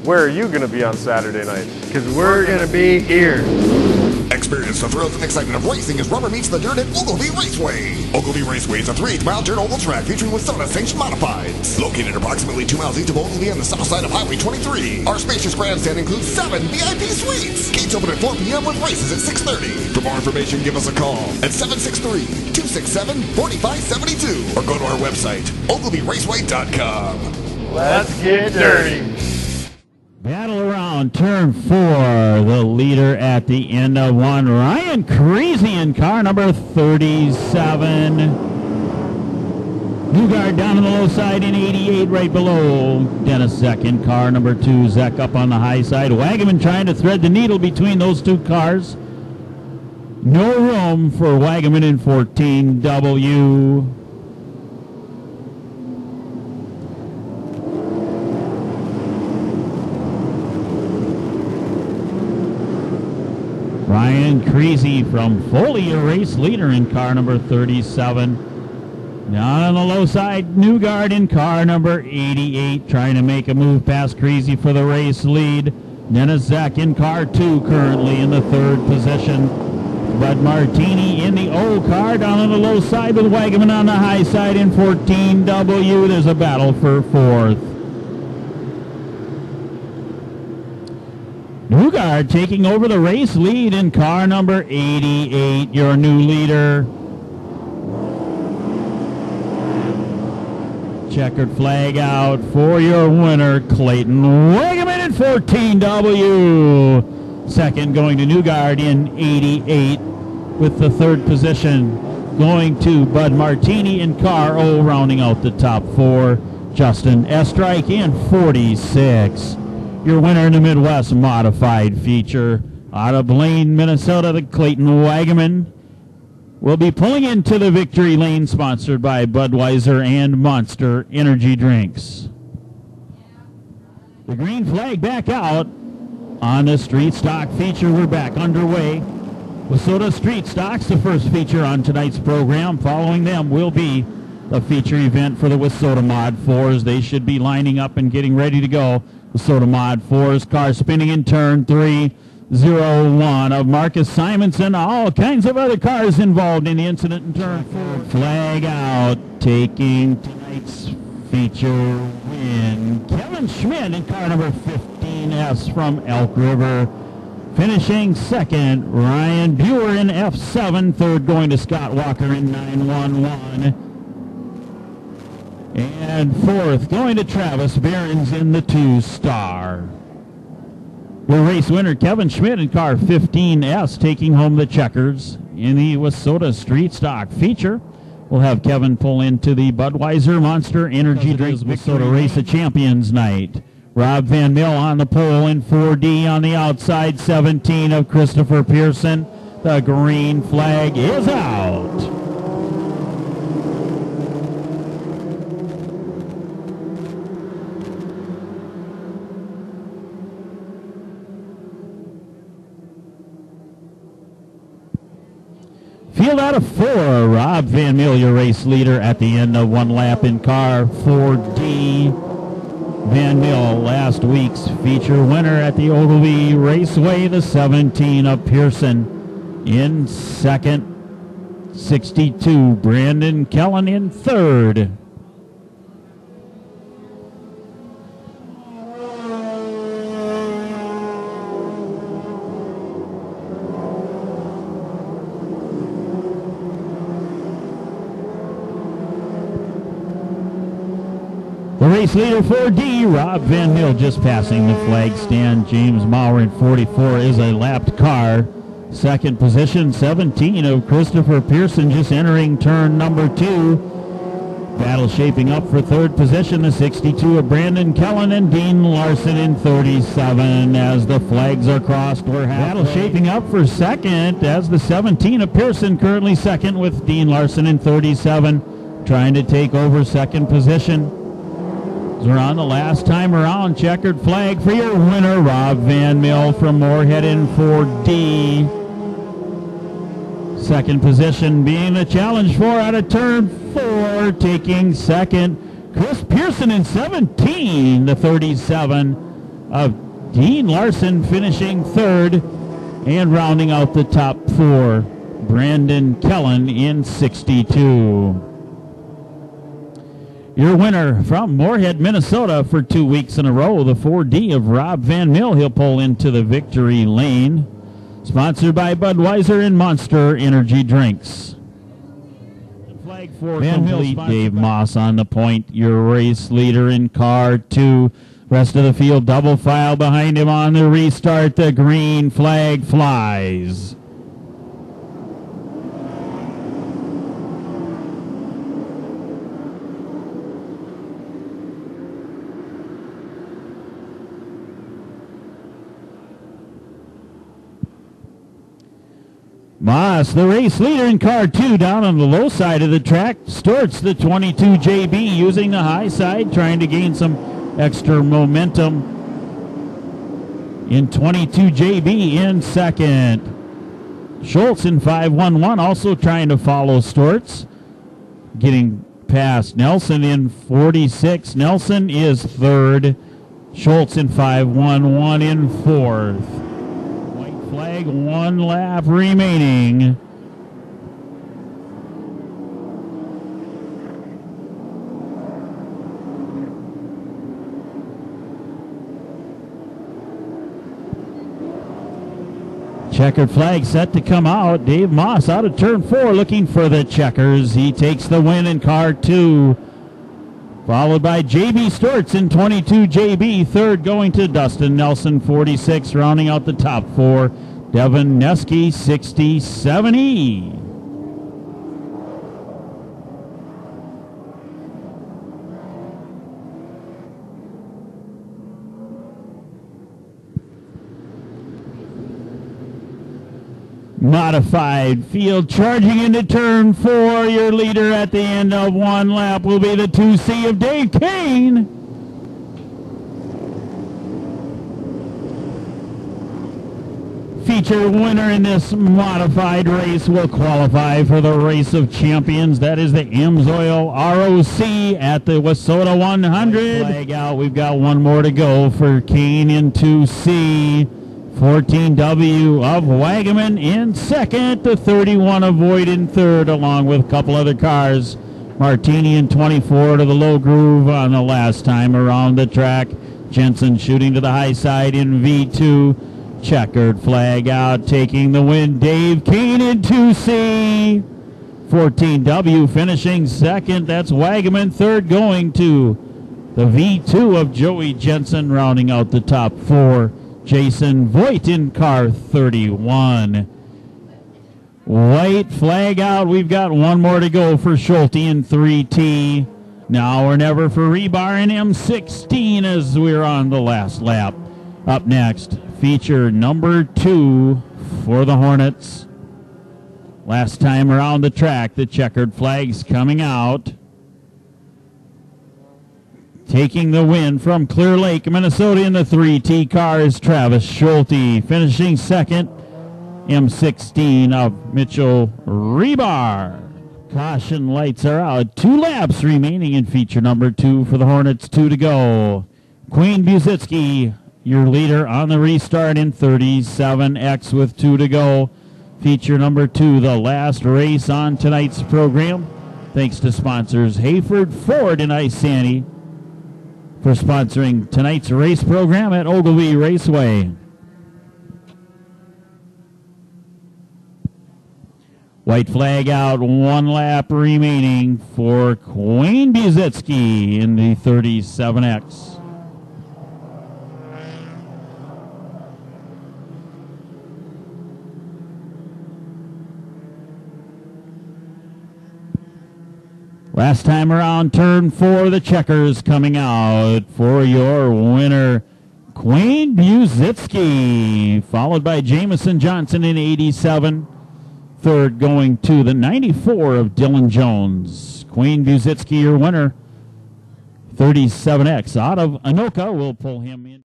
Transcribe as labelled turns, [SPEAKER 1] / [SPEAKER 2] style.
[SPEAKER 1] Where are you going to be on Saturday night?
[SPEAKER 2] Because we're going to be here.
[SPEAKER 3] Experience the thrills and excitement of racing as rubber meets the dirt at Ogilvie Raceway. Ogilvie Raceway is a 3-mile dirt oval track featuring WISSOTA sanctioned modifieds. Located approximately 2 miles east of Ogilvie on the south side of Highway 23. Our spacious grandstand includes 7 VIP suites. Gates open at 4 p.m. with races at 6:30. For more information, give us a call at 763-267-4572 or go to our website, ogilvieraceway.com.
[SPEAKER 2] Let's get dirty.
[SPEAKER 4] Battle around turn 4, the leader at the end of 1, Ryan Creasy in car number 37. Newgard down on the low side in 88 right below Dennis Zek in car number 2. Zek up on the high side. Wagaman trying to thread the needle between those two cars. No room for Wagaman in 14W. Ryan Creasy from Foley, a race leader in car number 37. Down on the low side, Newgard in car number 88, trying to make a move past Creasy for the race lead. Dennis Zek in car 2, currently in the 3rd position. Bud Martini in the O car, down on the low side with Wagaman on the high side in 14W. There's a battle for 4th. Newgard taking over the race lead in car number 88, your new leader. Checkered flag out for your winner, Clayton Wagaman in 14W. Second going to Newgard in 88 with the 3rd position going to Bud Martini in car O, rounding out the top 4. Justin Estreich in 46. Your winner in the Midwest Modified feature out of Blaine, Minnesota, the Clayton Wagaman will be pulling into the victory lane, sponsored by Budweiser and Monster Energy Drinks. The green flag back out on the Street Stock feature. We're back underway. WISSOTA Street Stocks, the first feature on tonight's program. Following them will be the feature event for the WISSOTA Mod 4s. They should be lining up and getting ready to go. WISSOTA Mod 4's car spinning in turn 301 of Marcus Simonson. All kinds of other cars involved in the incident in turn 4. Flag out, taking tonight's feature win. Kevin Schmidt in car number 15S from Elk River. Finishing second, Ryan Buer in F7. Third going to Scott Walker in 911. And fourth going to Travis Behrens in the 2-star. Your race winner, Kevin Schmidt in car 15S, taking home the checkers in the WISSOTA Street Stock feature. We'll have Kevin pull into the Budweiser Monster Energy Drinks WISSOTA Race of Champions night. Rob Van Mill on the pole in 4D on the outside, 17 of Christopher Pearson. The green flag is out. Field out of 4, Rob Van Mill, your race leader at the end of 1 lap in car 4D. Van Mill, last week's feature winner at the Ogilvie Raceway, the 17 of Pearson. In second, 62, Brandon Kellen in third. The race leader 4D, Rob Van Mill, just passing the flag stand. James Maurer in 44 is a lapped car. Second position, 17 of Christopher Pearson, just entering turn number 2. Battle shaping up for third position, the 62 of Brandon Kellen and Dean Larson in 37. As the flags are crossed, we're battle shaping up for second as the 17 of Pearson, currently second with Dean Larson in 37, trying to take over second position. We're on the last time around. Checkered flag for your winner, Rob Van Mill from Moorhead in 4D. Second position being a challenge for out of turn 4, taking second, Chris Pearson in 17, the 37. of Dean Larson finishing third, and rounding out the top four, Brandon Kellen in 62. Your winner from Moorhead, Minnesota for 2 weeks in a row, the 4D of Rob Van Mill. He'll pull into the victory lane. Sponsored by Budweiser and Monster Energy Drinks. Flag for Van complete. Dave Moss on the point, your race leader in car 2. Rest of the field double file behind him on the restart. The green flag flies. Moss, the race leader in car 2, down on the low side of the track. Storts, the 22 JB, using the high side, trying to gain some extra momentum. In 22 JB in second. Schultz in 511 also trying to follow Storts. Getting past Nelson in 46. Nelson is third. Schultz in 511 in fourth. Flag, 1 lap remaining. Checkered flag set to come out. Dave Moss out of turn 4 looking for the checkers. He takes the win in car 2. Followed by J.B. Storts in 22 JB. Third going to Dustin Nelson, 46, rounding out the top 4. Devin Neske, 67E. Modified field charging into turn 4. Your leader at the end of 1 lap will be the 2C of Dave Kane. Feature winner in this modified race will qualify for the Race of Champions. That is the Amsoil ROC at the Wissota 100. Flag out. We've got one more to go for Kane in 2C. 14W of Wagaman in second, the 31 of Voigt in third, along with a couple other cars. Martini in 24 to the low groove on the last time around the track. Jensen shooting to the high side in V2. Checkered flag out, taking the win. Dave Kane in 2C. 14W finishing second. That's Wagaman. Third going to the V2 of Joey Jensen, rounding out the top 4. Jason Voigt in car 31. White flag out. We've got one more to go for Schulte in 3T. Now or never for Rebar in M16 as we're on the last lap. Up next, feature number 2 for the Hornets. Last time around the track, the checkered flags coming out. Taking the win from Clear Lake, Minnesota in the 3T car is Travis Schulte. Finishing second, M16 of Mitchell Rebar. Caution lights are out. 2 laps remaining in feature number 2 for the Hornets. 2 to go. Queen Busitsky, your leader on the restart in 37X with 2 to go. Feature number 2, the last race on tonight's program. Thanks to sponsors Hayford, Ford, and Isani for sponsoring tonight's race program at Ogilvie Raceway. White flag out, 1 lap remaining for Queen Busitsky in the 37X. Last time around, turn 4, the checkers coming out for your winner, Queen Busitsky, followed by Jamison Johnson in 87. Third going to the 94 of Dylan Jones. Queen Busitsky, your winner, 37X out of Anoka. We'll pull him in.